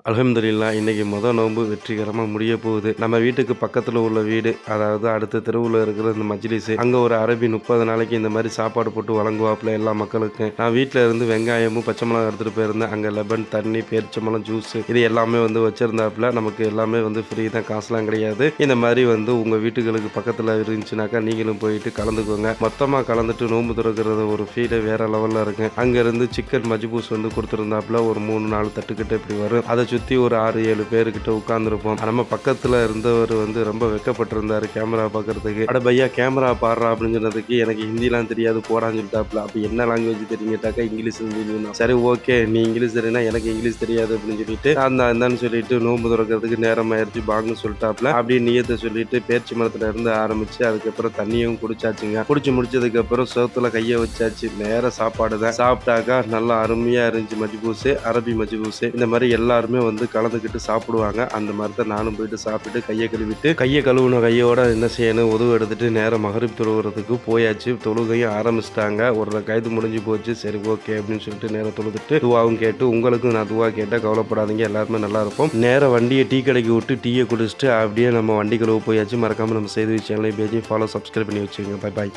அல்ஹம்துலில்லாஹ் இன்னைக்கு நோன்பு வெற்றிகரமா முடிய போகுது. நம்ம வீட்டுக்கு பக்கத்துல உள்ள வீடு, அதாவது அடுத்த தெருவுல இருக்கிற இந்த மஜ்லிஸ், அங்க ஒரு அரபி 30 நாளைக்கு இந்த மாதிரி சாப்பாடு போட்டு வழங்குவாப்புல எல்லா மக்களுக்கும். நான் வீட்ல இருந்து வெங்காயமும் பச்சை மிளகாய் எடுத்துட்டு போயிருந்தேன். அங்க லெமன், தண்ணி, பேரிச்சம்பழம், ஜூஸ் இது எல்லாமே வச்சிருந்தாப்புல. நமக்கு எல்லாமே ஃப்ரீ தான், காசுலாம் கிடையாது. இந்த மாதிரி உங்க வீட்டுகளுக்கு பக்கத்துல இருந்துச்சுனாக்கா நீங்களும் போயிட்டு கலந்துக்கோங்க. மொத்தமா கலந்துட்டு நோன்பு திறக்கிறது ஒரு ஃபீல் வேற லெவல்ல இருக்கு. அங்க இருந்து சிக்கன் மஜ்பூஸ் கொடுத்துருந்தாப்புல. ஒரு 3-4 தட்டுக்கிட்ட இப்படி வரும். அதை சுற்றி ஒரு 6-7 பேர்கிட்ட உட்காந்துருப்போம். நம்ம பக்கத்தில் இருந்தவர் ரொம்ப வெக்கப்பட்டிருந்தார் கேமரா பார்க்கறதுக்கு. அட பையா கேமரா பாடுறா அப்படின்னு சொன்னதுக்கு எனக்கு ஹிந்திலாம் தெரியாது போடான்னு சொல்லிட்டாப்ல. அப்போ என்ன லாங்குவேஜ் தெரியுங்கட்டாக்கா இங்கிலீஷ் தெரியும். சரி ஓகே, நீ இங்கிலீஷ் தெரியுனா எனக்கு இங்கிலீஷ் தெரியாது அப்படின்னு சொல்லிட்டு அந்தான்னு சொல்லிட்டு நோன்பு திறக்கிறதுக்கு நேரம் ஆயிடுச்சு பாங்குன்னு சொல்லிட்டாப்ல. அப்படியே நியத்தை சொல்லிட்டு பேர்ச்சி மரத்துல இருந்து ஆரம்பிச்சு அதுக்கப்புறம் தண்ணியும் குடிச்சாச்சுங்க. குடிச்சு முடிச்சதுக்கு அப்புறம் சோத்துல கையை வச்சாச்சு. நேர சாப்பாடு தான். சாப்பிட்டாக்கா நல்லா அருமையா இருந்துச்சு மஜ்பூஸ், அரபி மஜ்பூஸ். இந்த மாதிரி எல்லாருமே கலந்துக்கிட்டு சாப்பிடுவாங்க. அந்த மாதிரி தான் நானும் போயிட்டு சாப்பிட்டு கையை கழுவுன கையோட என்ன செய்யணும், உதவு எடுத்துட்டு நேரம் மகரிப் தொழுகிறதுக்கு போயாச்சு. தொழுகையும் ஆரம்பிச்சிட்டாங்க. ஒரு கைது முடிஞ்சு போச்சு. சரி ஓகே அப்படின்னு சொல்லிட்டு நேரம் தொழுதுட்டு துவாவும் கேட்டு, உங்களுக்கும் நான் துவா கேட்டேன், கவலைப்படாதீங்க எல்லாருமே நல்லா இருப்போம். நேரம் வண்டியை டீ கடைக்கு விட்டு டீயை குடிச்சிட்டு அப்படியே நம்ம வண்டி கழுவு போயாச்சு. மறக்காம நம்ம செய்தி சேனலை பேஜை ஃபாலோ சப்ஸ்கிரைப் பண்ணி வச்சுக்கோங்க. Bye bye.